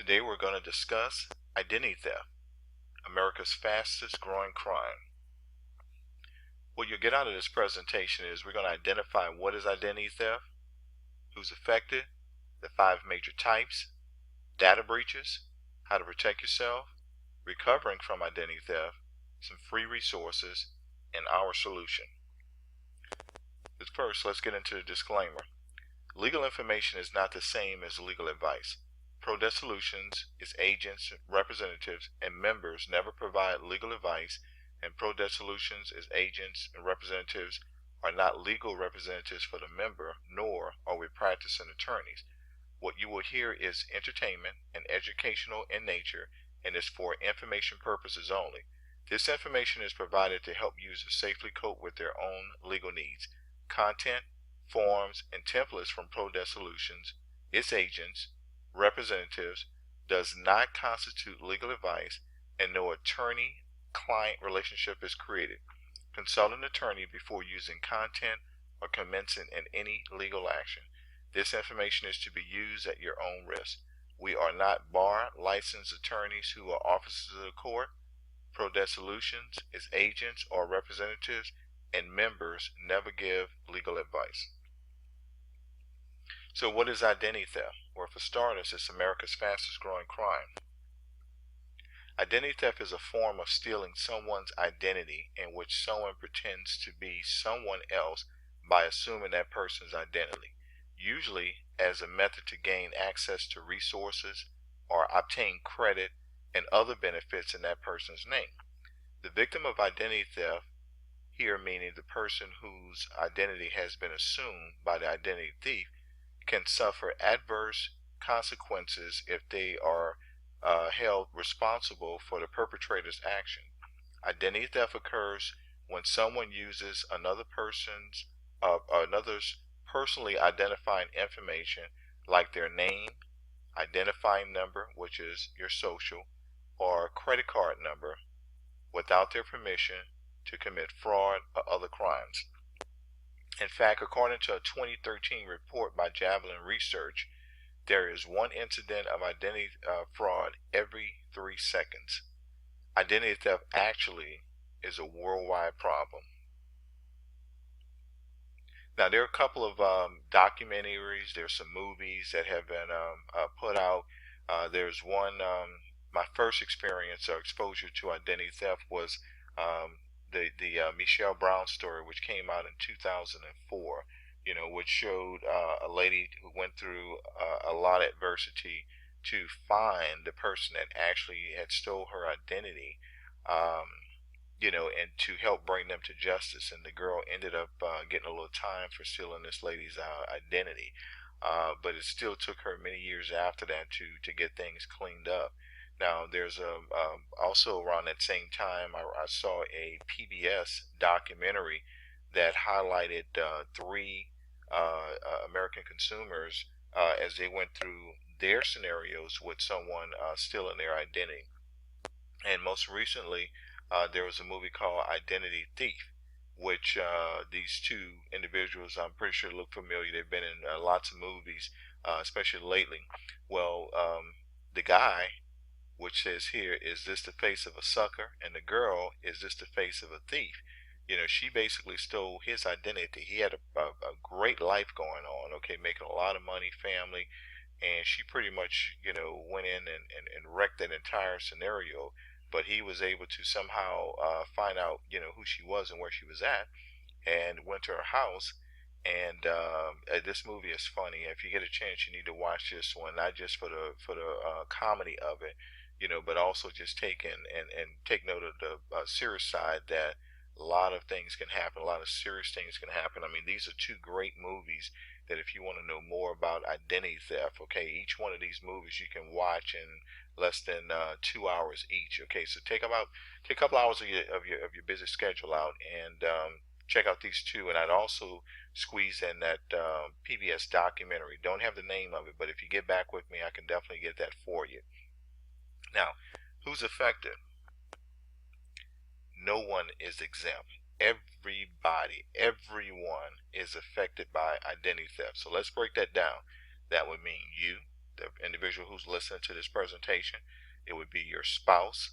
Today we're going to discuss identity theft, America's fastest growing crime. What you'll get out of this presentation is we're going to identify what is identity theft, who's affected, the 5 major types, data breaches, how to protect yourself, recovering from identity theft, some free resources, and our solution. But first, let's get into the disclaimer. Legal information is not the same as legal advice. ProDebt Solutions, its agents, representatives, and members never provide legal advice, and ProDebt Solutions, its agents and representatives are not legal representatives for the member, nor are we practicing attorneys. What you will hear is entertainment and educational in nature and is for information purposes only. This information is provided to help users safely cope with their own legal needs. Content, forms, and templates from ProDebt Solutions, its agents, representatives does not constitute legal advice, and no attorney-client relationship is created. Consult an attorney before using content or commencing in any legal action. This information is to be used at your own risk. We are not bar licensed attorneys who are officers of the court. ProDebt Solutions, its agents or representatives, and members never give legal advice. So what is identity theft? Well, for starters, it's America's fastest growing crime. Identity theft is a form of stealing someone's identity in which someone pretends to be someone else by assuming that person's identity, usually as a method to gain access to resources or obtain credit and other benefits in that person's name. The victim of identity theft, here meaning the person whose identity has been assumed by the identity thief, can suffer adverse consequences if they are held responsible for the perpetrator's action. Identity theft occurs when someone uses another's personally identifying information like their name, identifying number, which is your social, or credit card number, without their permission to commit fraud or other crimes. In fact, according to a 2013 report by Javelin Research, there is one incident of identity fraud every 3 seconds. Identity theft actually is a worldwide problem. Now, there are a couple of documentaries, there's some movies that have been put out. There's one, my first experience or exposure to identity theft was the Michelle Brown story, which came out in 2004, which showed a lady who went through a lot of adversity to find the person that actually had stole her identity, and to help bring them to justice. And the girl ended up getting a little time for stealing this lady's identity, but it still took her many years after that to get things cleaned up. Now, there's also around that same time, I saw a PBS documentary that highlighted 3 American consumers as they went through their scenarios with someone stealing their identity. And most recently, there was a movie called Identity Thief, which these 2 individuals, I'm pretty sure look familiar. They've been in lots of movies, especially lately. Well, the guy, which says here, is this the face of a sucker? And the girl, is this the face of a thief? She basically stole his identity. He had a great life going on, making a lot of money, family, and she pretty much, went in and wrecked that entire scenario. But he was able to somehow find out, who she was and where she was at, and went to her house. And this movie is funny. If you get a chance, you need to watch this one, not just for the comedy of it, but also just take note of the serious side, that a lot of things can happen, a lot of serious things can happen. I mean, these are 2 great movies that if you want to know more about identity theft, each one of these movies you can watch in less than 2 hours each. So take a couple hours of your busy schedule out and check out these 2. And I'd also squeeze in that PBS documentary. Don't have the name of it, but if you get back with me, I can definitely get that for you. Now, who's affected? No one is exempt. Everybody, everyone is affected by identity theft. So let's break that down. That would mean you, the individual individual who's listening to this presentation. It would be your spouse,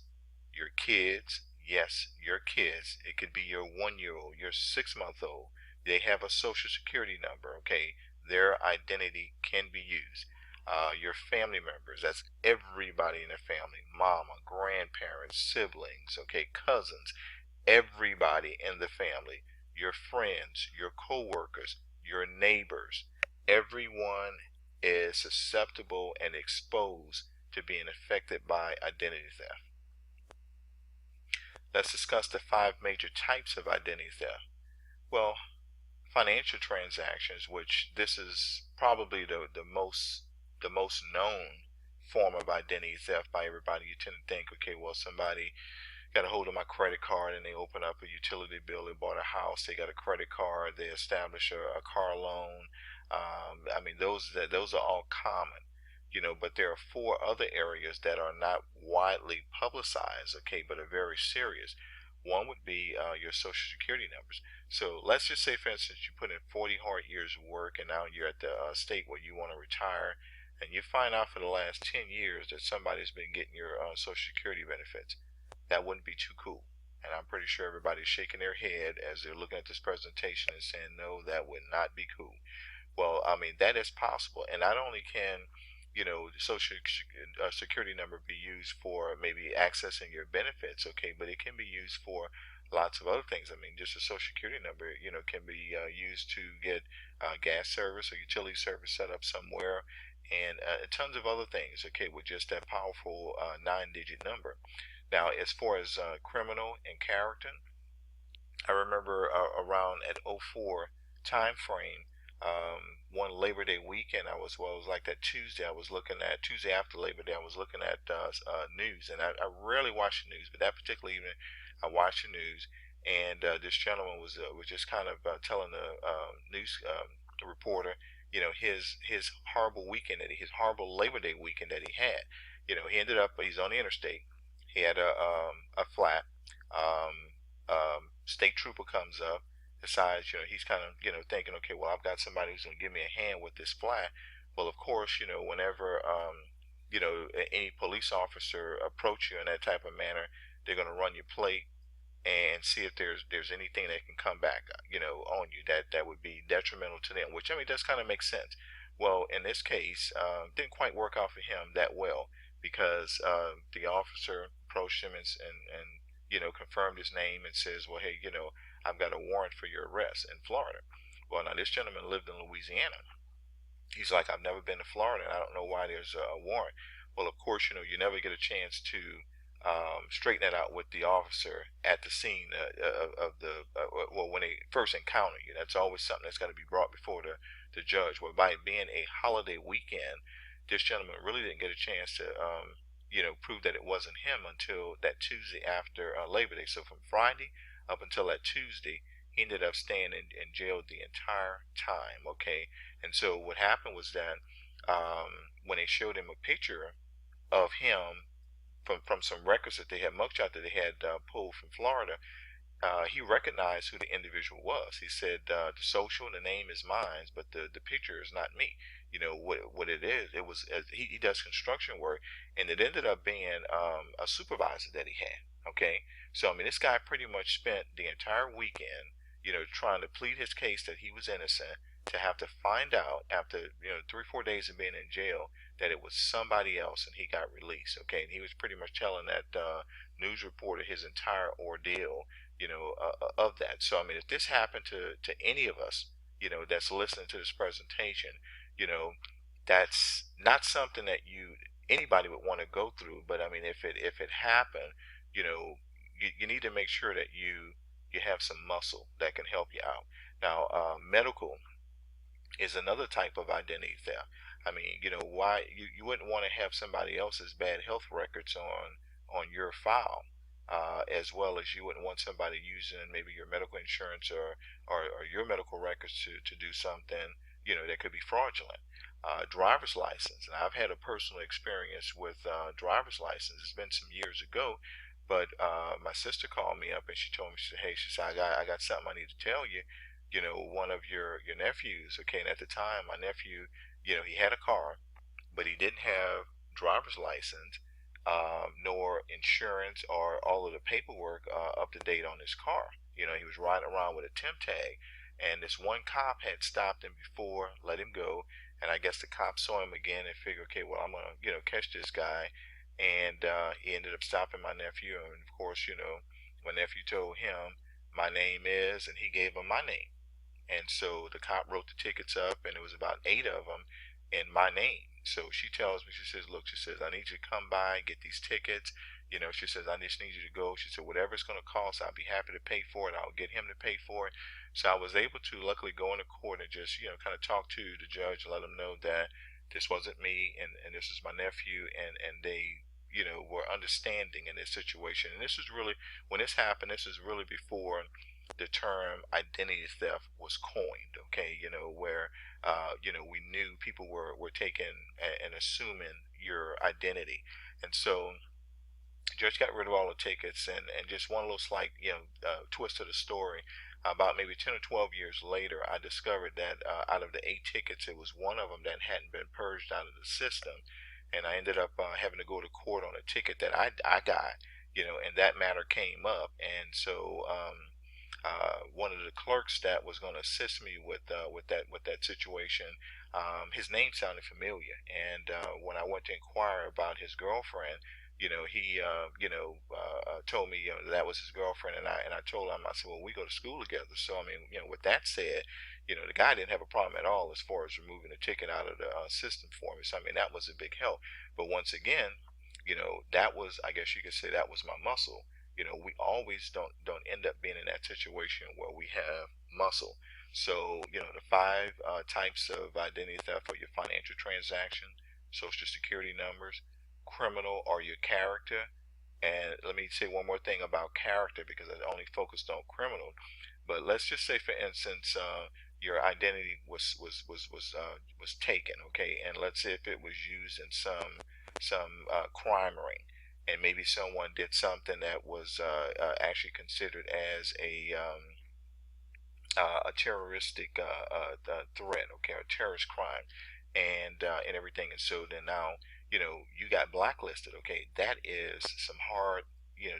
your kids. Yes, your kids. It could be your 1 year old, your 6 month old. They have a social security number, okay? Their identity can be used. Your family members, that's everybody in the family, mama, grandparents, siblings, okay, cousins, everybody in the family, your friends, your co-workers, your neighbors, everyone is susceptible and exposed to being affected by identity theft. Let's discuss the 5 major types of identity theft. Well, financial transactions, which this is probably the most known form of identity theft by everybody. You tend to think, okay, well, somebody got a hold of my credit card and they open up a utility bill. They bought a house. They got a credit card. They establish a car loan. I mean, those are all common, but there are 4 other areas that are not widely publicized, okay, but are very serious. One would be your social security numbers. So let's just say, for instance, you put in 40 hard years of work and now you're at the state where you want to retire, and you find out for the last 10 years that somebody's been getting your social security benefits. That wouldn't be too cool. And I'm pretty sure everybody's shaking their head as they're looking at this presentation and saying, no, that would not be cool. Well, I mean, that is possible. And not only can, the social security number be used for maybe accessing your benefits, okay, but it can be used for lots of other things. I mean, just a social security number, can be used to get gas service or utility service set up somewhere, and tons of other things, okay, with just that powerful 9-digit number. Now, as far as criminal and character, I remember around at '04 time frame, one Labor Day weekend, it was like that Tuesday. I was looking at Tuesday after Labor Day. I was looking at news, and I rarely watch the news, but that particular evening, I watched the news, and this gentleman was just kind of telling the news reporter, his horrible weekend his horrible Labor Day weekend that he had. He ended up he's on the interstate. He had a flat. State trooper comes up, decides, he's kind of, thinking, okay, well, I've got somebody who's going to give me a hand with this flat. Well, of course, whenever, any police officer approach you in that type of manner, they're going to run your plate and see if there's anything that can come back, on you that would be detrimental to them, which, I mean, does kind of make sense. Well, in this case, didn't quite work out for him that well, because the officer approached him and confirmed his name and says, well, hey, I've got a warrant for your arrest in Florida. Well, now this gentleman lived in Louisiana. He's like, I've never been to Florida, and I don't know why there's a warrant. Well, of course, you never get a chance to straighten that out with the officer at the scene well, when they first encounter you. That's always something that's got to be brought before the judge. Well, by it being a holiday weekend, this gentleman really didn't get a chance to prove that it wasn't him until that Tuesday after Labor Day. So from Friday up until that Tuesday, he ended up staying in jail the entire time, okay? And so what happened was that when they showed him a picture of him from some records that they had, mugshot that they had pulled from Florida, he recognized who the individual was. He said, the social, the name is mine, but the picture is not me. What it is, it was, he does construction work, and it ended up being a supervisor that he had, okay? So, I mean, this guy pretty much spent the entire weekend, trying to plead his case that he was innocent, to have to find out after, 3-4 days of being in jail that it was somebody else, and he got released, okay? And he was pretty much telling that news reporter his entire ordeal, of that. So, I mean, if this happened to any of us, that's listening to this presentation, that's not something that anybody would want to go through. But I mean, if it happened, you need to make sure that you have some muscle that can help you out. Now, medical is another type of identity theft. I mean, why you wouldn't want to have somebody else's bad health records on your file, as well as you wouldn't want somebody using maybe your medical insurance or your medical records to do something, that could be fraudulent. Driver's license. And I've had a personal experience with driver's license. It's been some years ago, but my sister called me up and she told me, she said, hey, she said, I got something I need to tell you. One of your nephews, okay, and at the time, my nephew, he had a car, but he didn't have driver's license, nor insurance or all of the paperwork up to date on his car. You know, he was riding around with a temp tag, and this one cop had stopped him before, let him go, and I guess the cop saw him again and figured, okay, well, I'm gonna, catch this guy, and he ended up stopping my nephew, and of course, my nephew told him my name is, and he gave him my name. And so the cop wrote the tickets up, and it was about 8 of them in my name. So she tells me, she says, look, she says, I need you to come by and get these tickets. She says, I just need you to go. She said, whatever it's going to cost, I'll be happy to pay for it. I'll get him to pay for it. So I was able to luckily go into court and just, kind of talk to the judge and let him know that this wasn't me, and this is my nephew, and they, were understanding in this situation. And this is really, when this happened, this is really before the term identity theft was coined, okay, where, we knew people were taking and assuming your identity. And so judge got rid of all the tickets, and just one little slight, twist to the story. About maybe 10 or 12 years later, I discovered that out of the 8 tickets, it was one of them that hadn't been purged out of the system, and I ended up having to go to court on a ticket that I got, and that matter came up. And so one of the clerks that was going to assist me with that situation, his name sounded familiar, and when I went to inquire about his girlfriend, he told me, that was his girlfriend, and I told him, I said, well, we go to school together. So I mean, with that said, the guy didn't have a problem at all as far as removing the ticket out of the system for me. So I mean, that was a big help. But once again, that was, I guess you could say, that was my muscle. We always don't end up being in that situation where we have muscle. So the 5 types of identity theft are your financial transaction, social security numbers, criminal, or your character. And let me say one more thing about character, because I only focused on criminal. But let's just say, for instance, your identity was taken, okay, and let's say if it was used in some crime ring, and maybe someone did something that was actually considered as a terroristic threat, okay, a terrorist crime, and everything. And so then now, you got blacklisted, okay. That is some hard,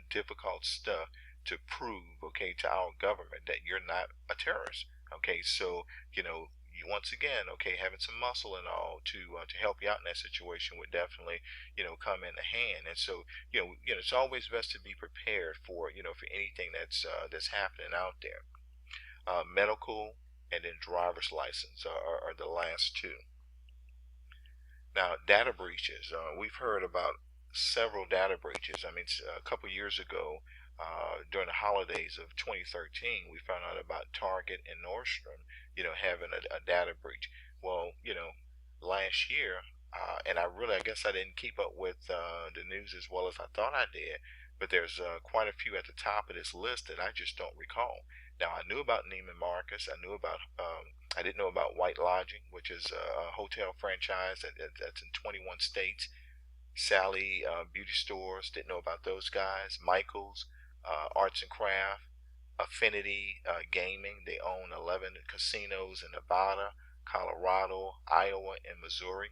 difficult stuff to prove, okay, to our government that you're not a terrorist, okay. So you, once again, okay, having some muscle and all to help you out in that situation would definitely, come in the hand. And so it's always best to be prepared for, for anything that's happening out there. Medical and then driver's license are the last two. Now, data breaches. We've heard about several data breaches. I mean, a couple years ago, during the holidays of 2013, we found out about Target and Nordstrom, having a data breach. Well, last year, and I guess I didn't keep up with the news as well as I thought I did, but there's quite a few at the top of this list that I just don't recall. Now, I knew about Neiman Marcus. I didn't know about White Lodging, which is a hotel franchise that's in 21 states. Sally Beauty Stores, didn't know about those guys. Michaels, Arts and Craft, Affinity Gaming. They own 11 casinos in Nevada, Colorado, Iowa, and Missouri.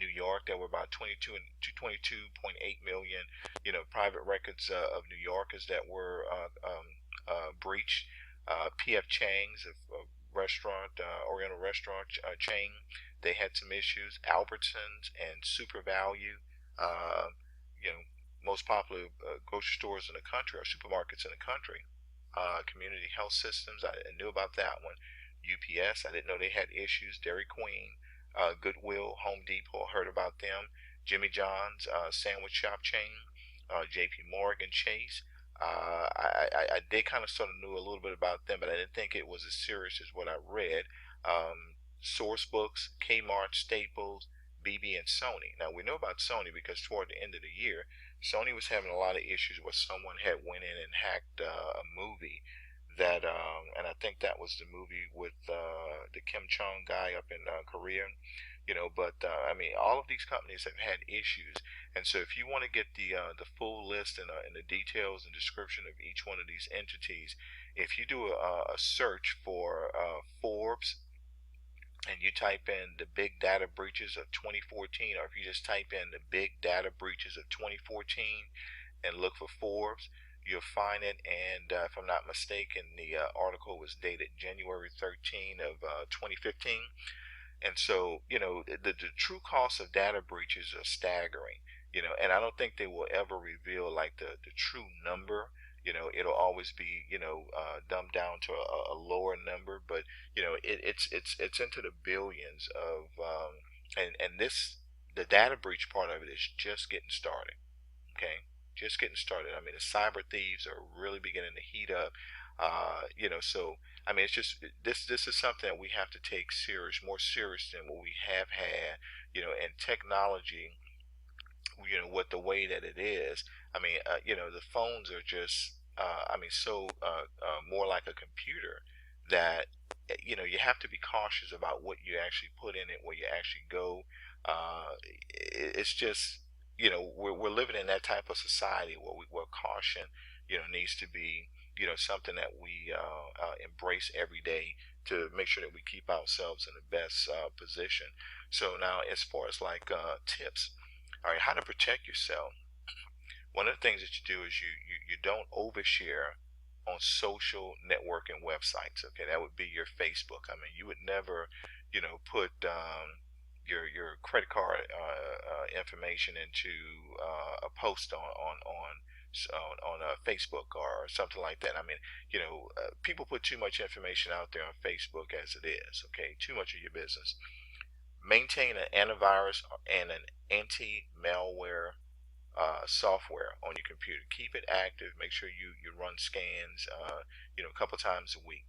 New York, there were about 22.8 million, private records of New Yorkers that were breached. P.F. Chang's, a restaurant, Oriental restaurant chain, they had some issues. Albertsons and Super Value, uh, most popular grocery stores in the country, or supermarkets in the country. Community Health Systems, I knew about that one. UPS, I didn't know they had issues. Dairy Queen, Goodwill, Home Depot, heard about them. Jimmy John's sandwich shop chain, J.P. Morgan Chase. I did kind of sort of knew a little bit about them, but I didn't think it was as serious as what I read. Source Books, Kmart, Staples, BB, and Sony. Now we know about Sony because toward the end of the year, Sony was having a lot of issues where someone had went in and hacked a movie that, and I think that was the movie with the Kim Chong guy up in Korea. But I mean, all of these companies have had issues, and so if you want to get the full list and the details and description of each one of these entities, if you do a search for Forbes and you type in the big data breaches of 2014, or if you just type in the big data breaches of 2014 and look for Forbes, you'll find it. And if I'm not mistaken, the article was dated January 13 of 2015. And so, the true cost of data breaches are staggering, and I don't think they will ever reveal like the true number. It'll always be, dumbed down to a lower number, but it's into the billions of, and the data breach part of it is just getting started. Okay, just getting started. I mean, the cyber thieves are really beginning to heat up. So I mean, it's just this is something that we have to take serious, more serious than what we have had. And technology, with the way that it is. I mean, the phones are just, I mean, so more like a computer that you have to be cautious about what you actually put in it, where you actually go. It's just, we're living in that type of society where caution, needs to be, something that we embrace every day to make sure that we keep ourselves in the best position. So now, as far as like tips, all right, how to protect yourself. One of the things that you do is you don't overshare on social networking websites. Okay, that would be your Facebook. I mean, you would never, put your credit card information into a post on Facebook or something like that. I mean, people put too much information out there on Facebook as it is. Okay, too much of your business. Maintain an antivirus and an anti-malware software on your computer. Keep it active. Make sure you run scans, a couple times a week.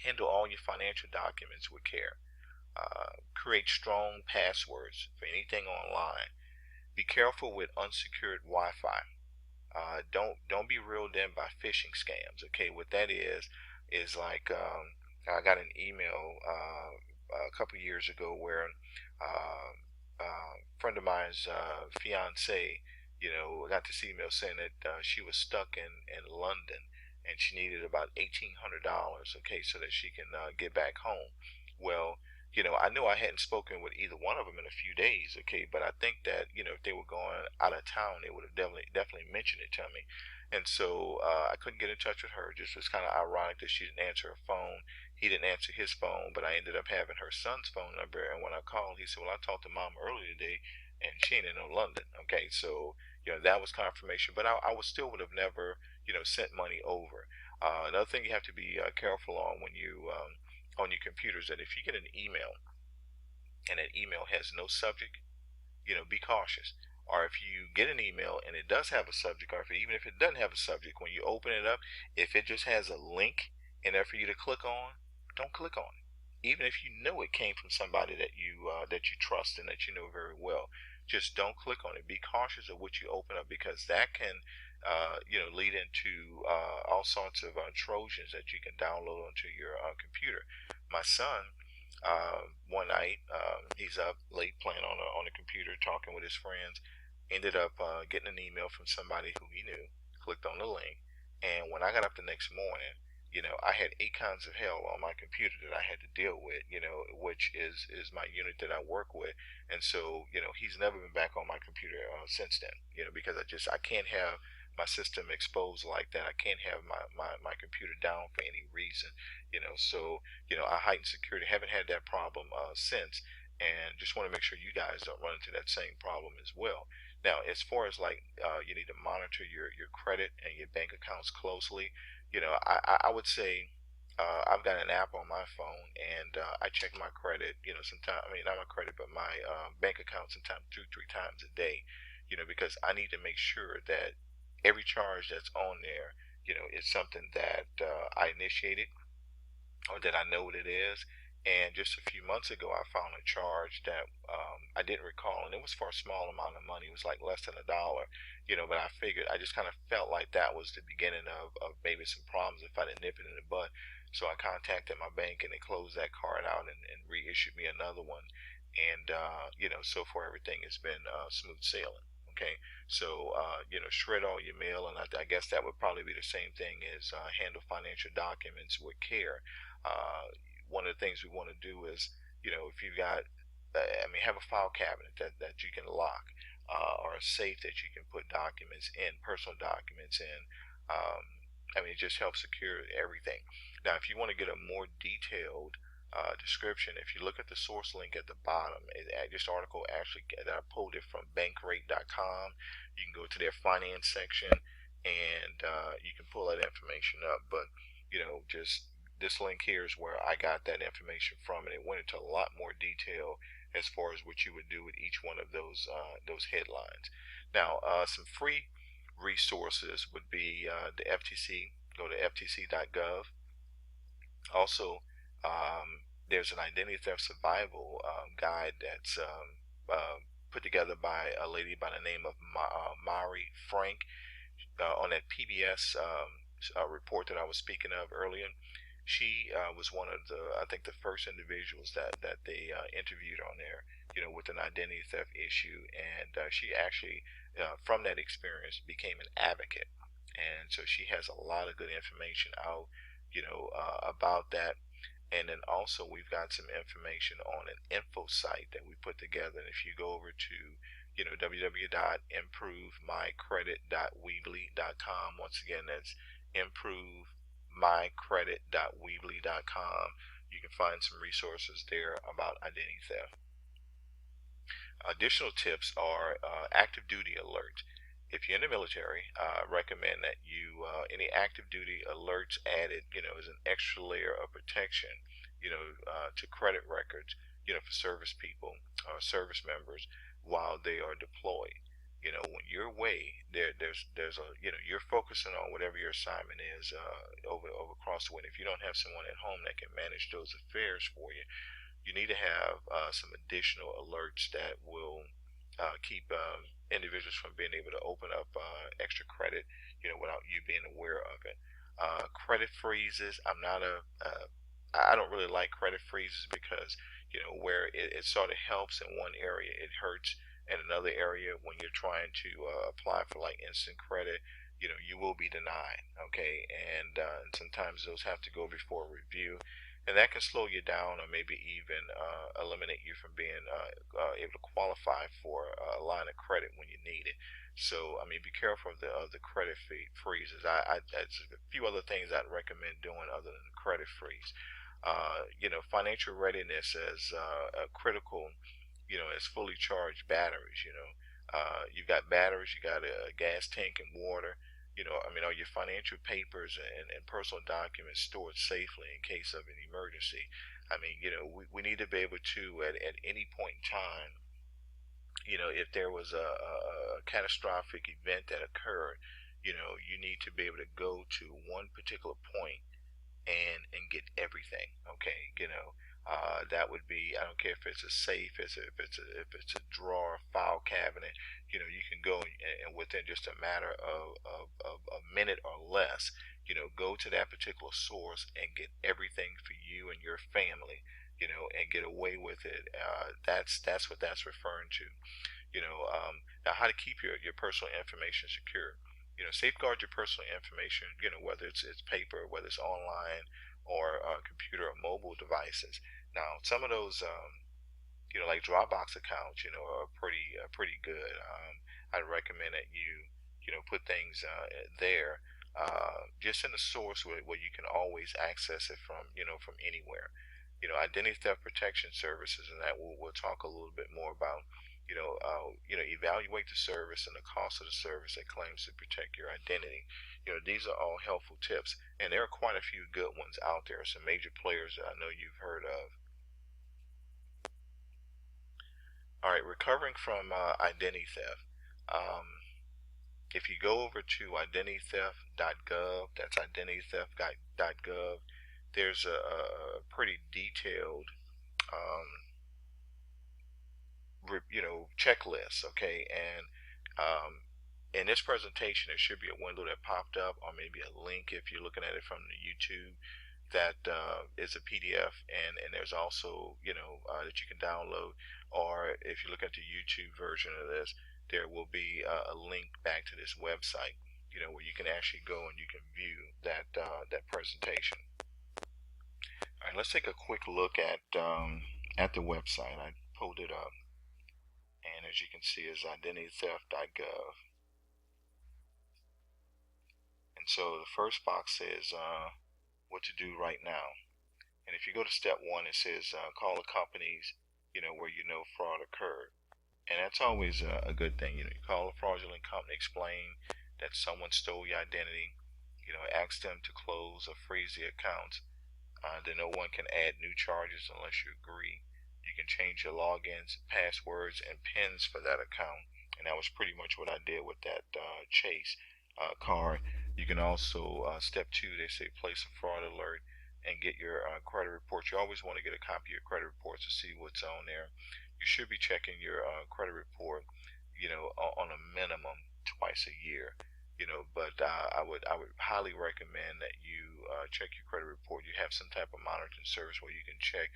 Handle all your financial documents with care. Create strong passwords for anything online. Be careful with unsecured Wi-Fi. Don't be reeled in by phishing scams. Okay, what that is like, I got an email a couple years ago where a friend of mine's fiance, got this email saying that she was stuck in London and she needed about $1,800. Okay, so that she can get back home. Well, I know I hadn't spoken with either one of them in a few days. Okay, but I think that if they were going out of town, they would have definitely mentioned it to me. And so I couldn't get in touch with her. Just was kind of ironic that she didn't answer her phone. He didn't answer his phone, but I ended up having her son's phone number. And when I called, he said, "Well, I talked to mom earlier today, and she ain't in no London." Okay, so that was confirmation. But I would still would have never sent money over. Another thing you have to be careful on when you on your computers, that if you get an email and an email has no subject, be cautious. Or if you get an email and it does have a subject, or even if it doesn't have a subject, when you open it up, if it just has a link in there for you to click on, don't click on it. Even if you know it came from somebody that you trust and that you know very well, just don't click on it. Be cautious of what you open up, because that can lead into all sorts of trojans that you can download onto your computer. My son, one night, he's up late playing on the computer, talking with his friends. Ended up getting an email from somebody who he knew. Clicked on the link, and when I got up the next morning, I had 8 kinds of hell on my computer that I had to deal with. Which is my unit that I work with, and so he's never been back on my computer since then. Because I can't have my system exposed like that. I can't have my computer down for any reason. So I heighten security. Haven't had that problem since, and just want to make sure you guys don't run into that same problem as well. Now, as far as like you need to monitor your credit and your bank accounts closely. I would say I've got an app on my phone, and I check my credit. Sometimes, I mean, not my credit, but my bank account sometimes 2, 3 times a day. Because I need to make sure that every charge that's on there, is something that I initiated, or that I know what it is. And just a few months ago, I found a charge that I didn't recall, and it was for a small amount of money. It was like less than $1, But I figured, I just kind of felt like that was the beginning of maybe some problems if I didn't nip it in the bud. So I contacted my bank, and they closed that card out and reissued me another one. And so far everything has been smooth sailing. Okay, so shred all your mail, and I guess that would probably be the same thing as handle financial documents with care. One of the things we want to do is if you've got, have a file cabinet that you can lock, or a safe that you can put documents in, personal documents in. Um, it just helps secure everything. Now, if you want to get a more detailed description, if you look at the source link at the bottom, this article actually that I pulled it from bankrate.com. You can go to their finance section, and you can pull that information up. But just this link here is where I got that information from, and it went into a lot more detail as far as what you would do with each one of those headlines. Now, some free resources would be the FTC. Go to ftc.gov. Also, there's an identity theft survival guide that's put together by a lady by the name of Mari Frank, on that PBS report that I was speaking of earlier. She was one of I think, the first individuals that they interviewed on there, with an identity theft issue, and she actually, from that experience, became an advocate, and so she has a lot of good information out, about that. And then also we've got some information on an info site that we put together. And if you go over to, www.improvemycredit.weebly.com, once again, that's improvemycredit.weebly.com, you can find some resources there about identity theft. Additional tips are active duty alerts. If you're in the military, I recommend that you, any active duty alerts added, as an extra layer of protection, to credit records, for service people or service members while they are deployed. When you're away, there's a, you're focusing on whatever your assignment is over across the way. If you don't have someone at home that can manage those affairs for you, you need to have some additional alerts that will keep individuals from being able to open up extra credit, without you being aware of it. Credit freezes. I don't really like credit freezes because, where it sort of helps in one area, it hurts in another area. When you're trying to apply for like instant credit, you will be denied. Okay, and sometimes those have to go before review, and that can slow you down or maybe even eliminate you from being able to qualify for a line of credit when you need it. So, be careful of the credit freezes. There's a few other things I'd recommend doing other than the credit freeze. Financial readiness as critical, as fully charged batteries. You've got batteries, you got a gas tank and water. Are your financial papers and personal documents stored safely in case of an emergency? We need to be able to, at any point in time, if there was a catastrophic event that occurred, you need to be able to go to one particular point and get everything. Okay, that would be, I don't care if it's a safe, if it's a drawer, file cabinet. You can go and within just a matter of a minute or less, go to that particular source and get everything for you and your family, and get away with it. That's what that's referring to. Now, how to keep your personal information secure. Safeguard your personal information, whether it's paper, whether it's online, or computer or mobile devices. Now, some of those, like Dropbox accounts, are pretty good. I'd recommend that you put things there, just in the source where you can always access it from anywhere. Identity theft protection services, and that we'll talk a little bit more about. Evaluate the service and the cost of the service that claims to protect your identity. These are all helpful tips, and there are quite a few good ones out there. Some major players that I know you've heard of. All right, recovering from identity theft. If you go over to identitytheft.gov, that's identitytheft.gov, there's a pretty detailed checklist. Okay, and in this presentation there should be a window that popped up, or maybe a link if you're looking at it from the YouTube, that is a PDF, and there's also that you can download, or if you look at the YouTube version of this, there will be a link back to this website, where you can actually go and you can view that presentation. All right, let's take a quick look at at the website. I pulled it up, and as you can see, is identitytheft.gov. And so the first box says what to do right now. And if you go to step one, it says call the companies, where you know fraud occurred. And that's always a good thing. You call a fraudulent company, explain that someone stole your identity. Ask them to close or freeze the accounts. Then no one can add new charges unless you agree. You can change your logins, passwords, and pins for that account. And that was pretty much what I did with that Chase card. You can also, step two, they say place a fraud alert and get your credit report. You always want to get a copy of your credit reports to see what's on there. You should be checking your credit report, on a minimum twice a year. But I would highly recommend that you check your credit report. You have some type of monitoring service where you can check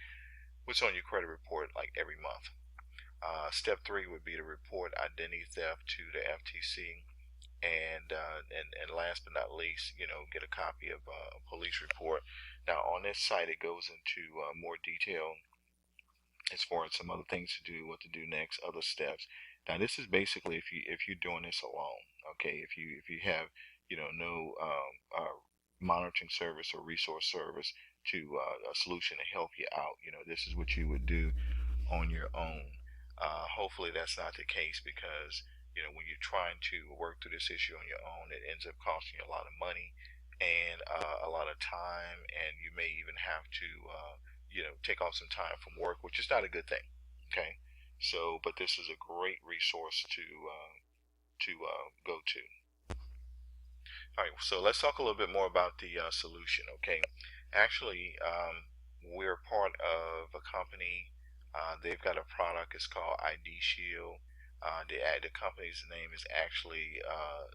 what's on your credit report like every month. Step three would be to report identity theft to the FTC, and last but not least, get a copy of a police report. Now on this site, it goes into more detail as far as some other things to do, what to do next, other steps. Now this is basically if you're doing this alone, okay. If you have no monitoring service or resource service to a solution to help you out, this is what you would do on your own. Hopefully that's not the case, because when you're trying to work through this issue on your own, it ends up costing you a lot of money and a lot of time, and you may even have to take off some time from work, which is not a good thing. Okay, so but this is a great resource to go to. All right, so let's talk a little bit more about the solution. Okay, actually, we're part of a company. They've got a product. It's called ID Shield. The company's name is actually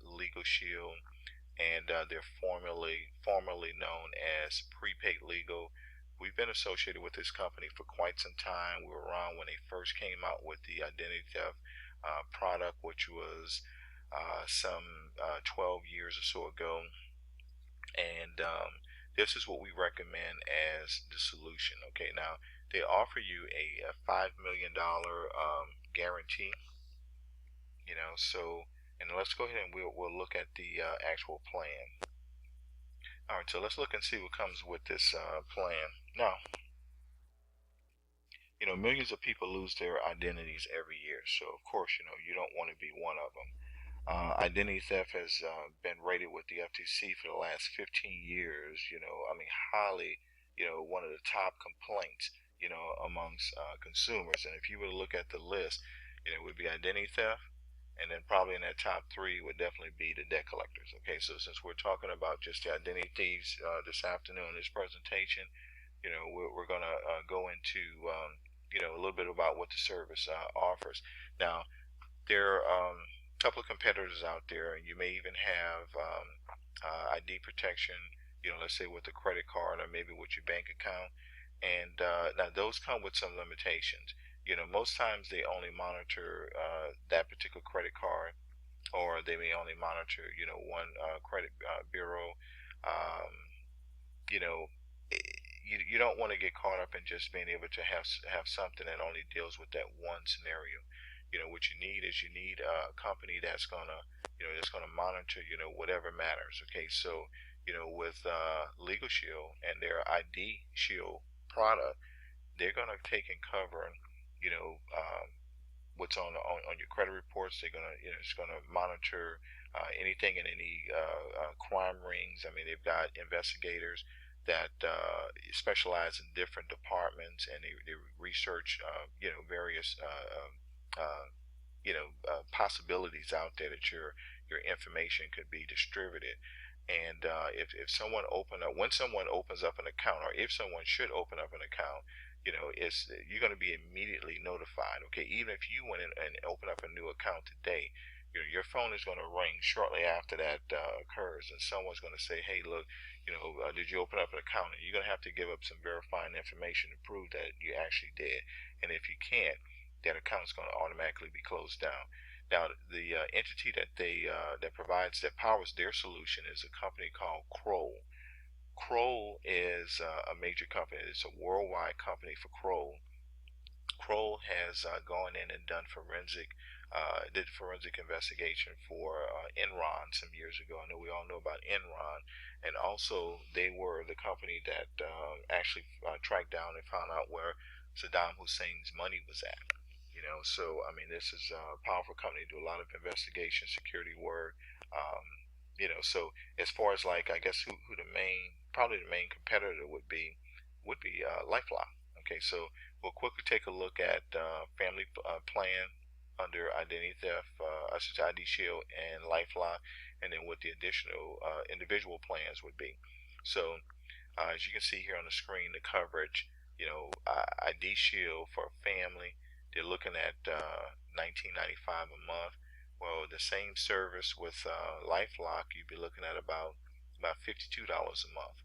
Legal Shield, and they're formerly known as Prepaid Legal. We've been associated with this company for quite some time. We were around when they first came out with the identity theft product, which was some 12 years or so ago. And this is what we recommend as the solution. Okay, now they offer you a $5 million guarantee. So, and let's go ahead and we'll look at the actual plan. All right, so let's look and see what comes with this plan. Now, millions of people lose their identities every year. So, of course, you don't want to be one of them. Identity theft has been rated with the FTC for the last 15 years. I mean, highly, one of the top complaints, amongst consumers. And if you were to look at the list, it would be identity theft. And then probably in that top three would definitely be the debt collectors. Okay, so since we're talking about just the identity thieves this afternoon in this presentation, we're going to go into, a little bit about what the service offers. Now, there are a couple of competitors out there, and you may even have ID protection, let's say with a credit card or maybe with your bank account. And now those come with some limitations. Most times they only monitor that particular credit card, or they may only monitor, one credit bureau. You know, you don't want to get caught up in just being able to have something that only deals with that one scenario. What you need is a company that's gonna monitor, whatever matters. Okay, so with Legal Shield and their ID Shield product, they're gonna take and cover what's on your credit reports. They're gonna it's gonna monitor anything in any crime rings. I mean, they've got investigators that specialize in different departments, and they research various possibilities out there that your information could be distributed. And if someone when someone opens up an account, or if someone should open up an account, you're going to be immediately notified. Okay, even if you went in and open up a new account today, your phone is going to ring shortly after that occurs, and someone's going to say, "Hey, look, did you open up an account?" And you're going to have to give up some verifying information to prove that you actually did. And if you can't, that account is going to automatically be closed down. Now, the entity that powers their solution is a company called Kroll. Kroll is a major company. It's a worldwide company for Kroll, Kroll has gone in and did forensic investigation for Enron some years ago. I know we all know about Enron, and also they were the company that actually tracked down and found out where Saddam Hussein's money was at. So I mean, this is a powerful company. Do a lot of investigation, security work. Um, so as far as like, I guess who the main, probably the main competitor would be LifeLock. Okay, so we'll quickly take a look at family plan under identity theft, I should say ID Shield and LifeLock, and then what the additional individual plans would be. So as you can see here on the screen, the coverage, ID Shield for family, they're looking at $19.95 a month. Well, the same service with LifeLock, you'd be looking at about $52 a month.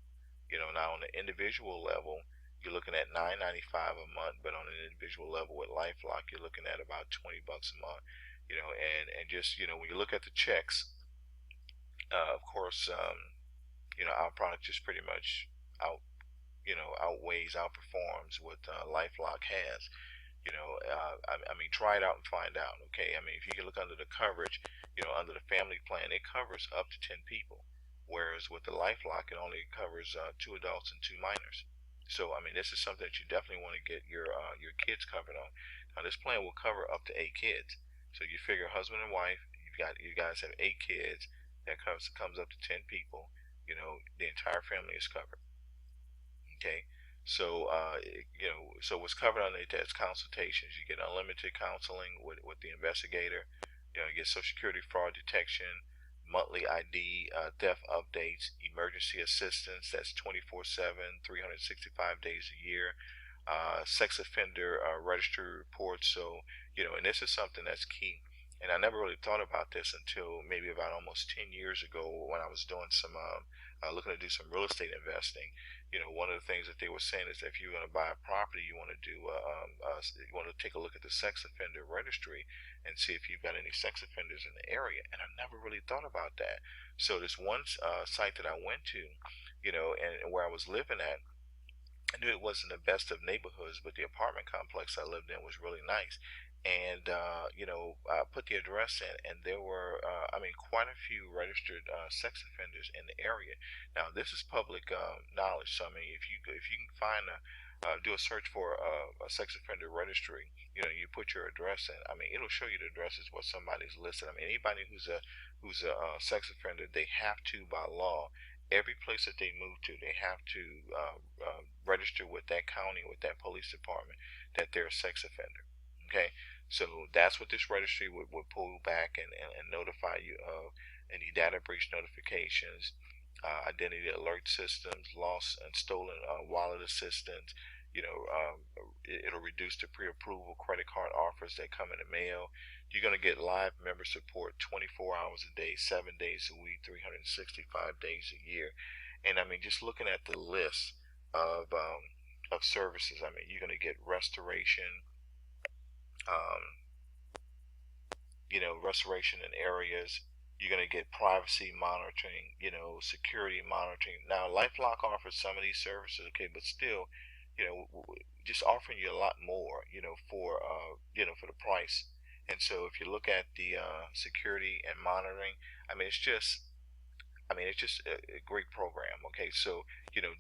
Now on the individual level, you're looking at $9.95 a month, but on an individual level with LifeLock, you're looking at about $20 a month. And just when you look at the checks, of course, our product just pretty much outperforms what LifeLock has. I mean, try it out and find out. Okay, I mean, if you can look under the coverage, under the family plan, it covers up to 10 people, whereas with the LifeLock, it only covers 2 adults and 2 minors. So, I mean, this is something that you definitely want to get your kids covered on. Now, this plan will cover up to 8 kids. So you figure husband and wife, you guys have 8 kids. That comes up to 10 people. The entire family is covered. Okay, so so what's covered under that's consultations. You get unlimited counseling with the investigator. You get Social Security fraud detection, monthly ID theft updates, emergency assistance. That's 24/7, 365 days a year. Sex offender registry reports. So and this is something that's key. And I never really thought about this until maybe about almost 10 years ago when I was doing some looking to do some real estate investing. One of the things that they were saying is that if you're going to buy a property, you want to you want to take a look at the sex offender registry and see if you've got any sex offenders in the area. And I never really thought about that. So this one site that I went to, and where I was living at, I knew it wasn't the best of neighborhoods, but the apartment complex I lived in was really nice. And I put the address in, and there were, I mean, quite a few registered sex offenders in the area. Now, this is public knowledge. So, I mean, if you can find do a search for a sex offender registry, you put your address in. I mean, it'll show you the addresses where somebody's listed. I mean, anybody who's a sex offender, they have to, by law, every place that they move to, they have to register with that county, with that police department, that they're a sex offender. Okay, so that's what this registry would pull back and notify you of any data breach notifications, identity alert systems, lost and stolen wallet assistance. It'll reduce the pre-approval credit card offers that come in the mail. You're going to get live member support 24 hours a day, 7 days a week, 365 days a year. And I mean, just looking at the list of services, I mean, you're going to get restoration, um, restoration in areas. You're going to get privacy monitoring, security monitoring. Now, LifeLock offers some of these services, okay, but still, just offering you a lot more, for the price. And so if you look at the security and monitoring, I mean, it's just a great program. Okay, so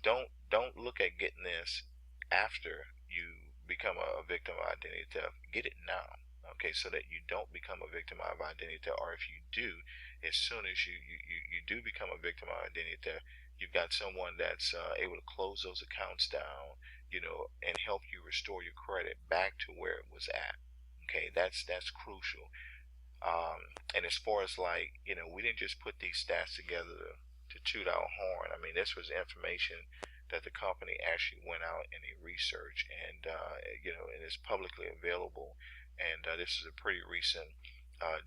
don't look at getting this after you become a victim of identity theft. Get it now. Okay, so that you don't become a victim of identity theft, or if you do, as soon as you do become a victim of identity theft, you've got someone that's able to close those accounts down, and help you restore your credit back to where it was at. Okay, that's crucial. And as far as like, we didn't just put these stats together to toot our horn. I mean, this was information that the company actually went out and they researched, and and it's publicly available. And this is a pretty recent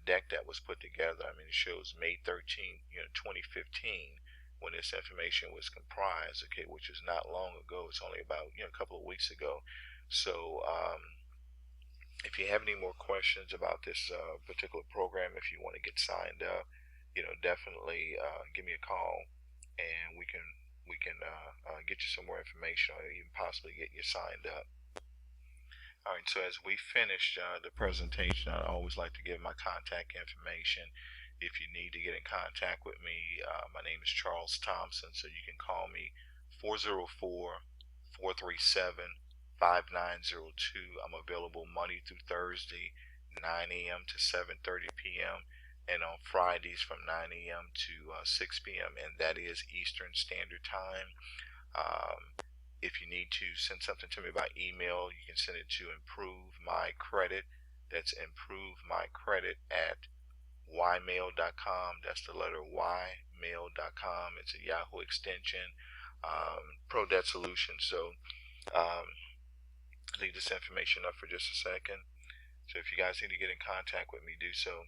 deck that was put together. I mean, it shows May 13th, 2015, when this information was comprised. Okay, which is not long ago. It's only about a couple of weeks ago. So if you have any more questions about this particular program, if you want to get signed up, definitely give me a call, and we can get you some more information, or even possibly get you signed up. All right, so as we finish the presentation, I always like to give my contact information. If you need to get in contact with me, my name is Charles Thompson, so you can call me 404-437-5902. I'm available Monday through Thursday, 9 a.m. to 7:30 p.m., and on Fridays from 9 a.m. to 6 p.m., and that is Eastern Standard Time. If you need to send something to me by email, you can send it to Improve My Credit. That's Improve My Credit at ymail.com. That's the letter Y, mail.com. It's a Yahoo extension. Pro Debt Solutions. So leave this information up for just a second. So if you guys need to get in contact with me, do so.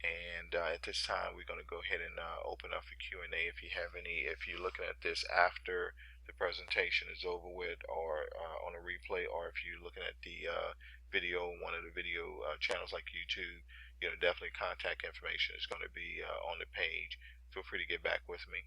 And at this time, we're going to go ahead and open up for Q&A. If you have any, if you're looking at this after the presentation is over with, or on a replay, or if you're looking at the video, one of the video channels like YouTube, definitely contact information is going to be on the page. Feel free to get back with me.